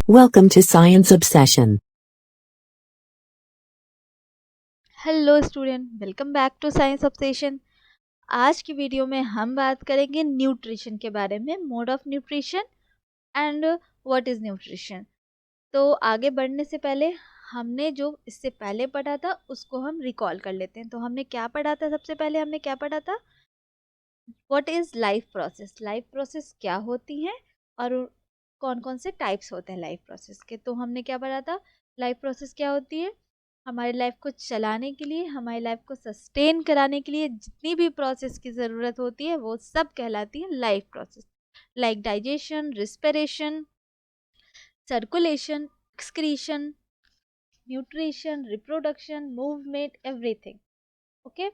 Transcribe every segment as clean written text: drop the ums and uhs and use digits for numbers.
Welcome to Science Obsession. Hello student, welcome back to Science Obsession. आज की video में हम बात करेंगे न्यूट्रिशन के बारे में, mode of nutrition and what is nutrition. तो आगे बढ़ने से पहले हमने जो इससे पहले पढ़ा था उसको हम रिकॉल कर लेते हैं। तो हमने क्या पढ़ा था? सबसे पहले हमने क्या पढ़ा था? What is life process. Life process क्या होती हैं और कौन कौन से टाइप्स होते हैं लाइफ प्रोसेस के। तो हमने क्या पढ़ा था? लाइफ प्रोसेस क्या होती है? हमारी लाइफ को चलाने के लिए, हमारी लाइफ को सस्टेन कराने के लिए जितनी भी प्रोसेस की ज़रूरत होती है वो सब कहलाती है life process. Like digestion, respiration, circulation, excretion, nutrition, reproduction, movement, everything. Okay.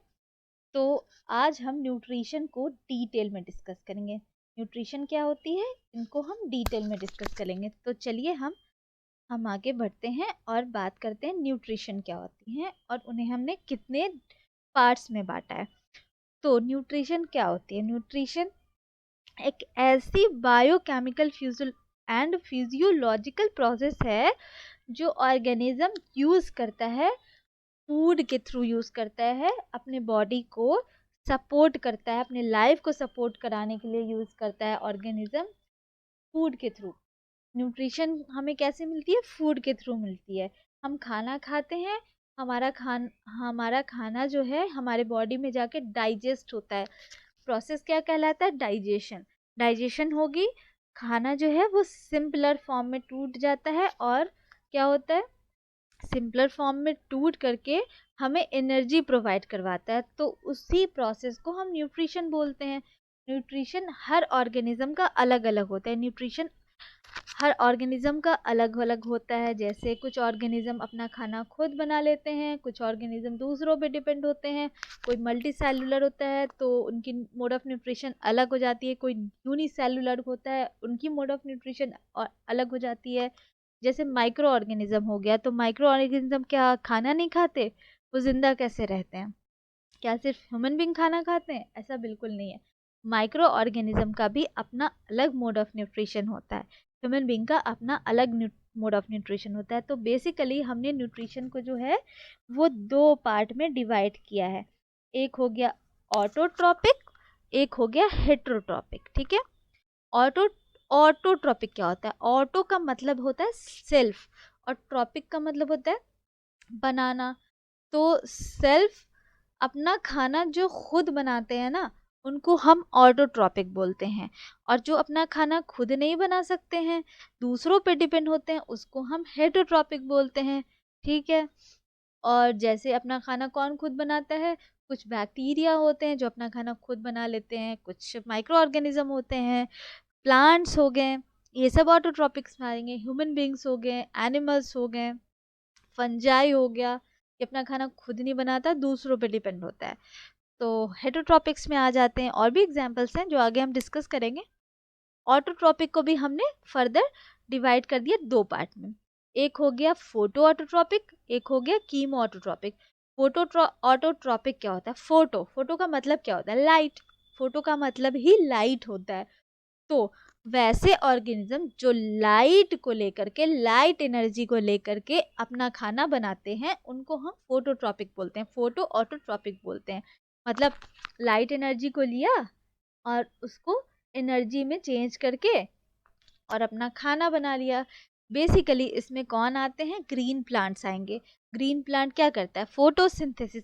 तो आज हम न्यूट्रिशन को डिटेल में डिस्कस करेंगे। न्यूट्रिशन क्या होती है, इनको हम डिटेल में डिस्कस करेंगे। तो चलिए हम आगे बढ़ते हैं और बात करते हैं न्यूट्रिशन क्या होती हैं और उन्हें हमने कितने पार्ट्स में बांटा है। तो न्यूट्रिशन क्या होती है? न्यूट्रिशन एक ऐसी बायोकेमिकल एंड फिजियोलॉजिकल प्रोसेस है जो ऑर्गेनिज्म यूज करता है, फूड के थ्रू यूज करता है, अपने बॉडी को सपोर्ट करता है, अपने लाइफ को सपोर्ट कराने के लिए यूज करता है ऑर्गेनिज्म फूड के थ्रू। न्यूट्रिशन हमें कैसे मिलती है? फूड के थ्रू मिलती है। हम खाना खाते हैं, हमारा खाना जो है हमारे बॉडी में जाके डाइजेस्ट होता है। प्रोसेस क्या कहलाता है? डाइजेशन। डाइजेशन होगी, खाना जो है वो सिंपलर फॉर्म में टूट जाता है और क्या होता है? सिंपलर फॉर्म में टूट करके हमें एनर्जी प्रोवाइड करवाता है। तो उसी प्रोसेस को हम न्यूट्रिशन बोलते हैं। न्यूट्रिशन हर ऑर्गेनिज्म का अलग अलग होता है। न्यूट्रिशन हर ऑर्गेनिज्म का अलग अलग होता है। जैसे कुछ ऑर्गेनिज्म अपना खाना खुद बना लेते हैं, कुछ ऑर्गेनिज्म दूसरों पे डिपेंड होते हैं, कोई मल्टी सेलुलर होता है तो उनकी मोड ऑफ न्यूट्रिशन अलग हो जाती है, कोई यूनिसेलुलर होता है उनकी मोड ऑफ न्यूट्रिशन और अलग हो जाती है। जैसे माइक्रो ऑर्गेनिज्म हो गया, तो माइक्रो ऑर्गेनिज्म क्या खाना नहीं खाते? वो जिंदा कैसे रहते हैं? क्या सिर्फ ह्यूमन बींग खाना खाते हैं? ऐसा बिल्कुल नहीं है। माइक्रो ऑर्गेनिज्म का भी अपना अलग मोड ऑफ न्यूट्रिशन होता है, ह्यूमन बींग का अपना अलग मोड ऑफ न्यूट्रिशन होता है। तो बेसिकली हमने न्यूट्रिशन को जो है वो दो पार्ट में डिवाइड किया है। एक हो गया ऑटोट्रॉपिक, एक हो गया हेट्रोट्रॉपिक। ठीक है। ऑटो ऑटोट्रॉपिक क्या होता है? ऑटो का मतलब होता है सेल्फ और ट्रॉपिक का मतलब होता है बनाना। तो सेल्फ अपना खाना जो खुद बनाते हैं ना, उनको हम ऑटोट्रॉपिक बोलते हैं। और जो अपना खाना खुद नहीं बना सकते हैं, दूसरों पे डिपेंड होते हैं, उसको हम हेटरोट्रॉपिक बोलते हैं। ठीक है। और जैसे अपना खाना कौन खुद बनाता है? कुछ बैक्टीरिया होते हैं जो अपना खाना खुद बना लेते हैं, कुछ माइक्रो ऑर्गेनिज्म होते हैं, प्लांट्स हो गए, ये सब ऑटोट्रॉपिक्स में आएंगे। ह्यूमन बींग्स हो गए, एनिमल्स हो गए, फंजाई हो गया, ये अपना खाना खुद नहीं बनाता, दूसरों पे डिपेंड होता है। तो हेटरोट्रॉपिक्स में आ जाते हैं। और भी एग्जांपल्स हैं जो आगे हम डिस्कस करेंगे। ऑटोट्रॉपिक को भी हमने फर्दर डिवाइड कर दिया दो पार्ट में। एक हो गया फोटो ऑटोट्रॉपिक, एक हो गया कीमो ऑटोट्रॉपिक। फोटो ऑटोट्रॉपिक क्या होता है? फोटो, फोटो का मतलब क्या होता है? लाइट। फोटो का मतलब ही लाइट होता है। तो वैसे ऑर्गेनिज्म जो लाइट को लेकर के, लाइट एनर्जी को लेकर के अपना खाना बनाते हैं, उनको हम फोटोट्रॉपिक बोलते हैं, फोटो ऑटोट्रॉपिक बोलते हैं। मतलब लाइट एनर्जी को लिया और उसको एनर्जी में चेंज करके और अपना खाना बना लिया। बेसिकली इसमें कौन आते हैं? ग्रीन प्लांट्स आएंगे। ग्रीन प्लांट क्या करता है? फोटोसिंथेसिस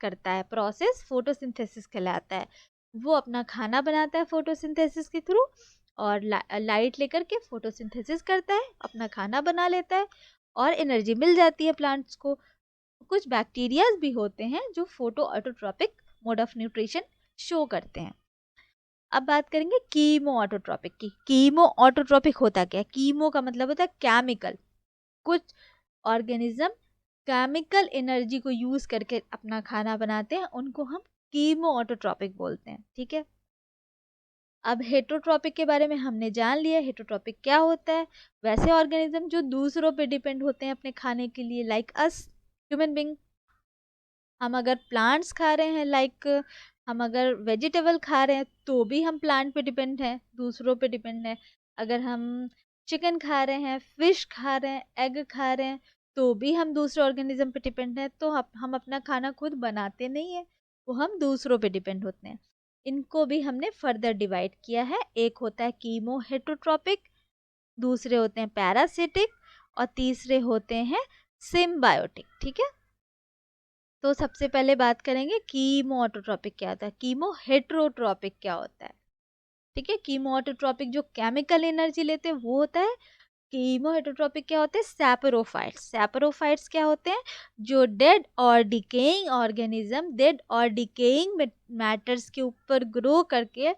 करता है। प्रोसेस फोटोसिंथेसिस कहलाता है। वो अपना खाना बनाता है फोटोसिंथेसिस के थ्रू और लाइट लेकर के फोटोसिंथेसिस करता है, अपना खाना बना लेता है और एनर्जी मिल जाती है प्लांट्स को। कुछ बैक्टीरियाज भी होते हैं जो photo autotrophic mode of nutrition show करते हैं। अब बात करेंगे कीमो ऑटोट्रॉपिक की। कीमो ऑटोट्रॉपिक होता क्या है? कीमो का मतलब होता है केमिकल। कुछ ऑर्गेनिज्म केमिकल एनर्जी को यूज करके अपना खाना बनाते हैं, उनको हम कीमो ऑटोट्रॉपिक बोलते हैं। ठीक है। अब हेटरोट्रॉपिक के बारे में हमने जान लिया, हेटरोट्रॉपिक क्या होता है। वैसे ऑर्गेनिज्म जो दूसरों पे डिपेंड होते हैं अपने खाने के लिए, लाइक अस ह्यूमन बींग। हम अगर प्लांट्स खा रहे हैं, लाइक हम अगर वेजिटेबल खा रहे हैं तो भी हम प्लांट पे डिपेंड हैं, दूसरों पे डिपेंड है। अगर हम चिकन खा रहे हैं, फिश खा रहे हैं, एग खा रहे हैं, तो भी हम दूसरे ऑर्गेनिज्म पे डिपेंड हैं। तो हम अपना खाना खुद बनाते नहीं है, वो हम दूसरों पे डिपेंड होते हैं। इनको भी हमने फर्दर डिवाइड किया है। एक होता है कीमो हेटरोट्रॉपिक, दूसरे होते हैं पैरासिटिक, और तीसरे होते हैं सिम्बायोटिक। ठीक है, तो सबसे पहले बात करेंगे कीमो ऑटोट्रॉपिक क्या होता है, कीमो हेटरोट्रॉपिक क्या होता है। ठीक है, कीमो ऑटोट्रॉपिक जो केमिकल एनर्जी लेते हैं वो होता है। कीमो हेटरोट्रॉपिक क्या होते हैं, सैपोरोफाइट्स। सैपोरोफाइट्स क्या होते हैं, जो डेड और डिकेइंग ऑर्गेनिज्म, डेड और डिकेइंग मैटर्स के ऊपर ग्रो करके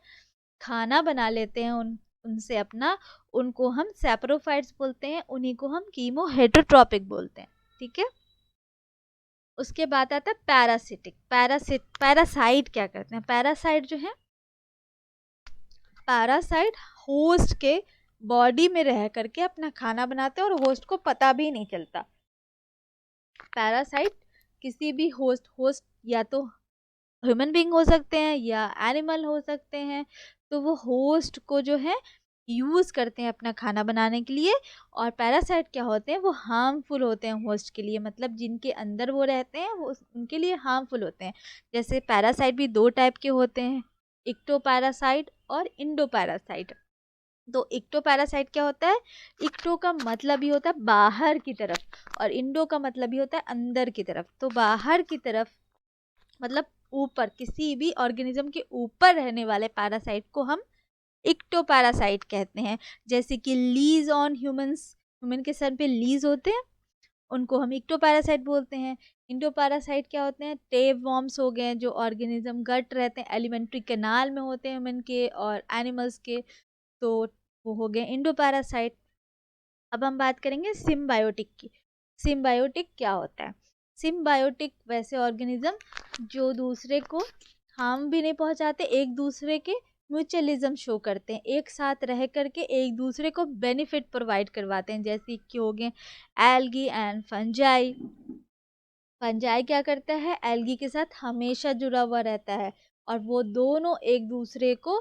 खाना बना लेते हैं उनसे अपना, उनको हम सैपोरोफाइट्स बोलते हैं, उन्हीं को हम कीमो हेटरोट्रॉपिक बोलते हैं। ठीक है, उसके बाद आता है पैरासिटिक। पैरासाइट क्या करते हैं, पैरासाइट जो है, पैरासाइट होस्ट के बॉडी में रह करके अपना खाना बनाते हैं और होस्ट को पता भी नहीं चलता। पैरासाइट किसी भी होस्ट या तो ह्यूमन बीइंग हो सकते हैं या एनिमल हो सकते हैं, तो वो होस्ट को जो है यूज करते हैं अपना खाना बनाने के लिए। और पैरासाइट क्या होते हैं, वो हार्मफुल होते हैं होस्ट के लिए, मतलब जिनके अंदर वो रहते हैं वो उनके लिए हार्मफुल होते हैं। जैसे पैरासाइट भी दो टाइप के होते हैं, इक्टोपैरासाइट और इंडोपैरासाइट। तो इक्टोपैरासाइट क्या होता है, इक्टो का मतलब ही होता है बाहर की तरफ और इंडो का मतलब ही होता है अंदर की तरफ। तो बाहर की तरफ मतलब ऊपर, किसी भी ऑर्गेनिज्म के ऊपर रहने वाले पैरासाइट को हम इक्टोपैरासाइट कहते हैं। जैसे कि लीज ऑन ह्यूमंस, ह्यूमन के सर पे लीज होते हैं, उनको हम इक्टोपैरासाइट बोलते हैं। इंडोपैरासाइट क्या होते हैं, टेप वॉर्म्स हो गए, जो ऑर्गेनिज्म गट रहते हैं, एलिमेंट्री कैनाल में होते हैं ह्यूमन के और एनिमल्स के, तो वो हो गए इंडोपैरासाइट। अब हम बात करेंगे सिम्बायोटिक की। सिम्बायोटिक क्या होता है, सिम्बायोटिक वैसे ऑर्गेनिज्म जो दूसरे को हार्म भी नहीं पहुंचाते, एक दूसरे के म्यूचुअलिज्म शो करते हैं, एक साथ रह करके एक दूसरे को बेनिफिट प्रोवाइड करवाते हैं। जैसे कि हो गए एल्गी एंड फंजाई। फंजाई क्या करता है, एल्गी के साथ हमेशा जुड़ा हुआ रहता है और वो दोनों एक दूसरे को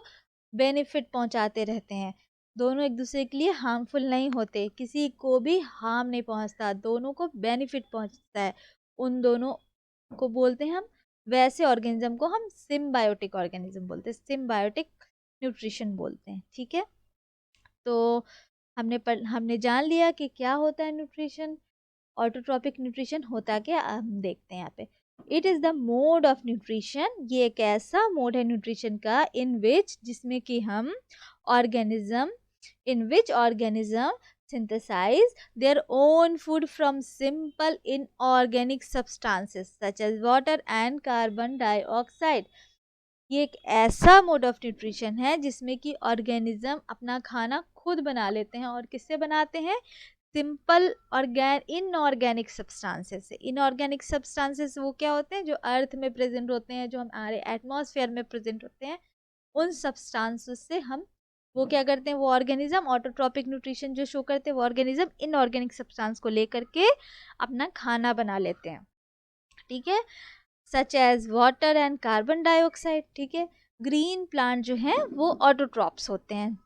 बेनिफिट पहुंचाते रहते हैं। दोनों एक दूसरे के लिए हार्मफुल नहीं होते, किसी को भी हार्म नहीं पहुंचता, दोनों को बेनिफिट पहुंचता है। उन दोनों को बोलते हैं हम, वैसे ऑर्गेनिज्म को हम सिम्बायोटिक ऑर्गेनिज्म बोलते हैं, सिम्बायोटिक न्यूट्रिशन बोलते हैं। ठीक है, तो हमने जान लिया कि क्या होता है न्यूट्रिशन। ऑटोट्रॉपिक न्यूट्रिशन होता क्या, हम देखते हैं यहाँ पे। It is the mode of nutrition, ये एक ऐसा मोड है न्यूट्रिशन का इन विच, जिसमें कि हम organism, in which organism synthesize their own food from simple inorganic substances such as water and carbon dioxide। ये एक ऐसा मोड ऑफ न्यूट्रिशन है जिसमें कि ऑर्गेनिज्म अपना खाना खुद बना लेते हैं। और किससे बनाते हैं, सिंपल इनऑर्गेनिक सब्सटेंसेस से। इनऑर्गेनिक सब्सटेंसेस वो क्या होते हैं, जो अर्थ में प्रेजेंट होते हैं, जो हमारे एटमॉस्फेयर में प्रेजेंट होते हैं, उन सब्सटेंसेस से हम वो क्या करते हैं, वो ऑर्गेनिज्म ऑटोट्रॉपिक न्यूट्रिशन जो शो करते हैं, वो ऑर्गेनिज्म इनऑर्गेनिक सब्सटेंस को लेकर के अपना खाना बना लेते हैं। ठीक है, such as water and carbon dioxide. ठीक है, ग्रीन प्लांट जो है वो ऑटोट्रॉप्स होते हैं।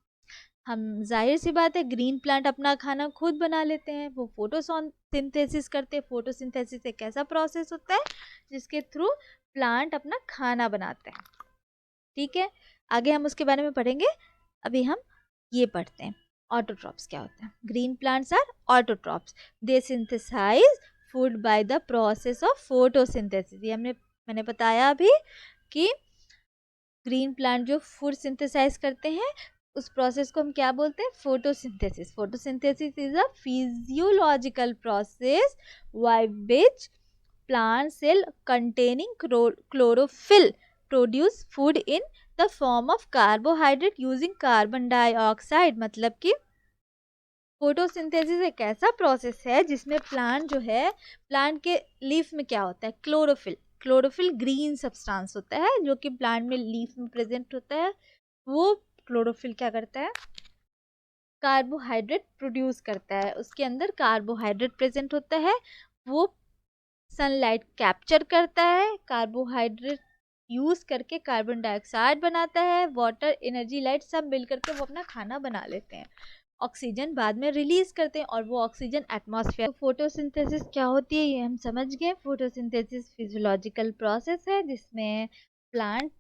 हम जाहिर सी बात है ग्रीन प्लांट अपना खाना खुद बना लेते हैं, वो फोटोसिंथेसिस करते हैं। फोटोसिंथेसिस एक ऐसा प्रोसेस होता है जिसके थ्रू प्लांट अपना खाना बनाते हैं। ठीक है, आगे हम उसके बारे में पढ़ेंगे, अभी हम ये पढ़ते हैं ऑटोट्रॉप्स क्या होता है। Green plants are autotrophs, they synthesise food by the process of photosynthesis. ये मैंने बताया अभी कि ग्रीन प्लांट जो फूड सिंथेसाइज करते हैं, उस प्रोसेस को हम क्या बोलते हैं, photosynthesis. Photosynthesis is a physiological process by which plant cell containing chlorophyll produce food in the form of carbohydrate using carbon dioxide। मतलब कि फोटोसिंथेसिस एक ऐसा प्रोसेस है जिसमें प्लांट जो है, प्लांट के लीफ में क्या होता है, क्लोरोफिल। क्लोरोफिल ग्रीन सब्सटेंस होता है जो कि प्लांट में लीफ में प्रेजेंट होता है। वो क्लोरोफिल क्या करता है, कार्बोहाइड्रेट प्रोड्यूस करता है, उसके अंदर कार्बोहाइड्रेट प्रेजेंट होता है। वो सनलाइट कैप्चर करता है, कार्बोहाइड्रेट यूज करके कार्बन डाइऑक्साइड बनाता है, वाटर, एनर्जी, लाइट सब मिल करके वो अपना खाना बना लेते हैं। ऑक्सीजन बाद में रिलीज करते हैं और वो ऑक्सीजन एटमॉस्फेयर। फोटोसिंथेसिस क्या होती है ये हम समझ गए। फोटोसिंथेसिस फिजियोलॉजिकल प्रोसेस है जिसमें प्लांट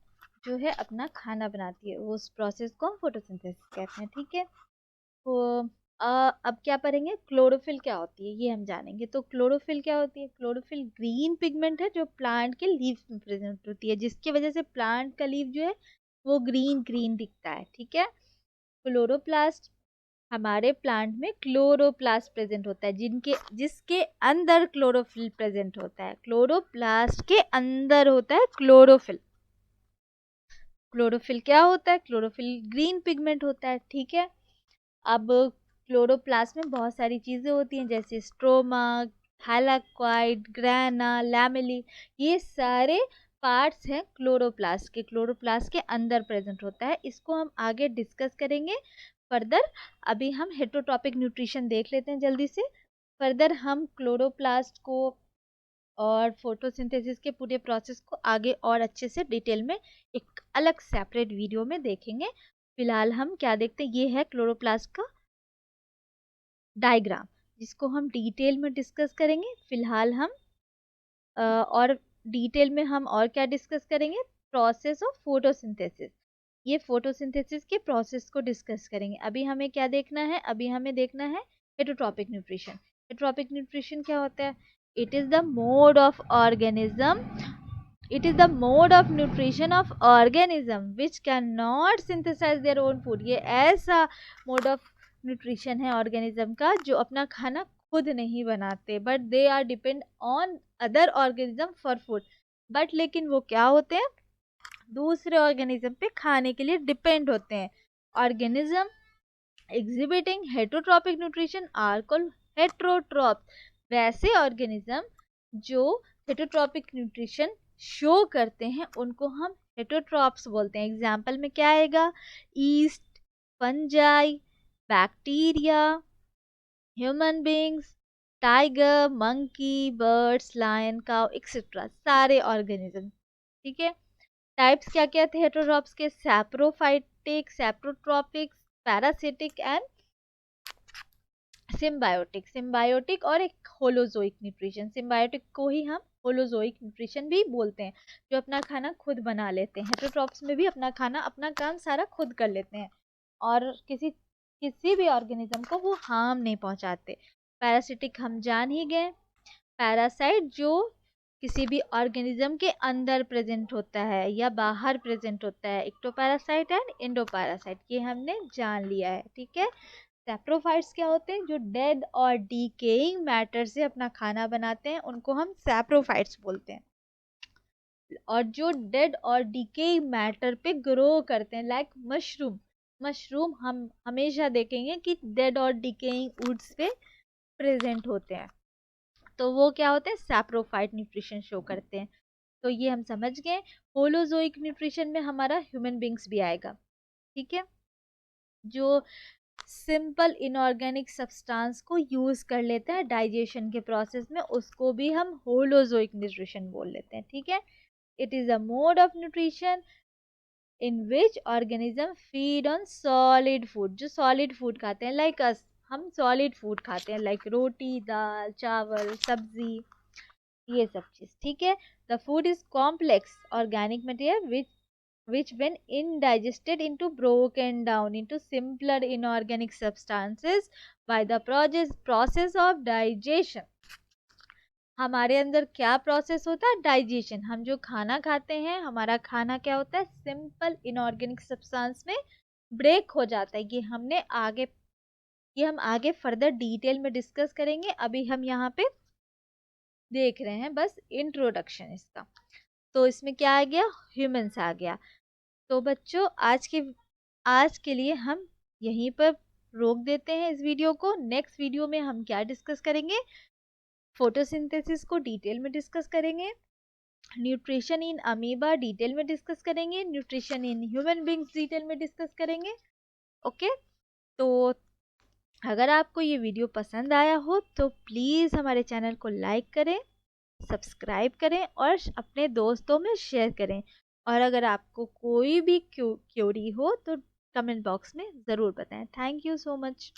जो है अपना खाना बनाती है, उस प्रोसेस को हम फोटोसिंथेसिस कहते हैं। ठीक है, तो अब क्या पढ़ेंगे, क्लोरोफिल क्या होती है ये हम जानेंगे। तो क्लोरोफिल क्या होती है, क्लोरोफिल ग्रीन पिगमेंट है जो प्लांट के लीव्स में प्रेजेंट होती है, जिसकी वजह से प्लांट का लीफ जो है वो ग्रीन ग्रीन दिखता है। ठीक है, क्लोरोप्लास्ट, हमारे प्लांट में क्लोरोप्लास्ट प्रेजेंट होता है जिसके अंदर क्लोरोफिल प्रेजेंट होता है। क्लोरोप्लास्ट के अंदर होता है क्लोरोफिल। क्लोरोफिल क्या होता है, क्लोरोफिल ग्रीन पिगमेंट होता है। ठीक है, अब क्लोरोप्लास्ट में बहुत सारी चीज़ें होती हैं जैसे स्ट्रोमा, हाइलाकॉइड, ग्राना, लैमेली, ये सारे पार्ट्स हैं क्लोरोप्लास्ट के। क्लोरोप्लास्ट के अंदर प्रेजेंट होता है, इसको हम आगे डिस्कस करेंगे फर्दर। अभी हम हेटरोट्रॉपिक न्यूट्रिशन देख लेते हैं जल्दी से। फर्दर हम क्लोरोप्लास्ट को और फोटोसिंथेसिस के पूरे प्रोसेस को आगे और अच्छे से डिटेल में एक अलग सेपरेट वीडियो में देखेंगे। फिलहाल हम क्या देखते हैं, ये है क्लोरोप्लास्ट का डायग्राम जिसको हम डिटेल में डिस्कस करेंगे। फिलहाल हम और डिटेल में हम और क्या डिस्कस करेंगे, प्रोसेस ऑफ फोटोसिंथेसिस। ये फोटोसिंथेसिस के प्रोसेस को डिस्कस करेंगे। अभी हमें क्या देखना है, अभी हमें देखना है हेटरोट्रॉपिक न्यूट्रिशन। हेटरोट्रॉपिक न्यूट्रिशन क्या होता है, it is the mode of organism, it is the mode of nutrition of organism which cannot synthesize their own food। ये ऐसा mode of nutrition है organism का जो अपना खाना खुद नहीं बनाते, but they are depend on other organism for food। but लेकिन वो क्या होते हैं, दूसरे organism पे खाने के लिए depend होते हैं। organism exhibiting heterotropic nutrition are called heterotrophs। वैसे organism जो heterotropic nutrition शो करते हैं उनको हम हेटरोट्रॉप्स बोलते हैं। एग्जाम्पल में क्या आएगा, yeast, fungi, bacteria, human beings, tiger, monkey, birds, lion, cow etcetera, सारे ऑर्गेनिज्म। ठीक है, टाइप्स क्या क्या थे हेटरोट्रॉप्स के, saprophytic, saprotrophic, parasitic and symbiotic. Symbiotic और एक होलोजोइक न्यूट्रिशन। सिम्बायोटिक को ही हम होलोजोइक न्यूट्रिशन भी बोलते हैं, जो अपना खाना खुद बना लेते हैं। हेटरोट्रॉप्स में भी अपना खाना अपना काम सारा खुद कर लेते हैं और किसी भी ऑर्गेनिज्म को वो हार्म नहीं पहुंचाते। पैरासिटिक हम जान ही गए, पैरासाइट जो किसी भी ऑर्गेनिज्म के अंदर प्रेजेंट होता है या बाहर प्रेजेंट होता है। एक्टोपैरासाइट एंड एंडोपैरासाइट, ये हमने जान लिया है। ठीक है, सैप्रोफाइट्स क्या होते हैं, जो डेड और डीकेइंग मैटर से अपना खाना बनाते हैं, उनको हम सैप्रोफाइट्स बोलते हैं। और जो डेड और डीकेइंग मैटर पे ग्रो करते हैं, लाइक मशरूम। मशरूम हम हमेशा देखेंगे कि डेड और डीकेइंग वुड्स पे प्रेजेंट होते हैं, तो वो क्या होते हैं, सैप्रोफाइट न्यूट्रिशन शो करते हैं। तो ये हम समझ गए। होलोजोइक न्यूट्रिशन में हमारा ह्यूमन बींग्स भी आएगा। ठीक है, जो सिंपल इनऑर्गेनिक सब्सटेंस को यूज कर लेते हैं डाइजेशन के प्रोसेस में, उसको भी हम होलोजोइक न्यूट्रिशन बोल लेते हैं। ठीक है, it is a mode of nutrition in which organism feed on solid food. जो सॉलिड फूड खाते हैं, लाइक अस, हम सॉलिड फूड खाते हैं, लाइक रोटी, दाल, चावल, सब्जी, ये सब चीज। ठीक है, the food is complex organic material which when indigested into broken down into simpler inorganic substances by the process of digestion। हमारे अंदर क्या प्रोसेस होता है, डाइजेशन। हम जो खाना खाते हैं, हमारा खाना क्या होता है, सिंपल इनऑर्गेनिक सब्सटेंस में ब्रेक हो जाता है। ये हम आगे फर्दर डिटेल में डिस्कस करेंगे। अभी हम यहाँ पे देख रहे हैं बस इंट्रोडक्शन इसका। तो इसमें क्या आ गया, ह्यूमंस आ गया। तो बच्चों आज के लिए हम यहीं पर रोक देते हैं इस वीडियो को। नेक्स्ट वीडियो में हम क्या डिस्कस करेंगे, फोटोसिंथेसिस को डिटेल में डिस्कस करेंगे, न्यूट्रिशन इन अमीबा डिटेल में डिस्कस करेंगे, nutrition in human beings detail में डिस्कस करेंगे। ओके, तो अगर आपको ये वीडियो पसंद आया हो तो प्लीज़ हमारे चैनल को लाइक करें, सब्सक्राइब करें और अपने दोस्तों में शेयर करें। और अगर आपको कोई भी क्यूरी हो तो कमेंट बॉक्स में ज़रूर बताएं। Thank you so much.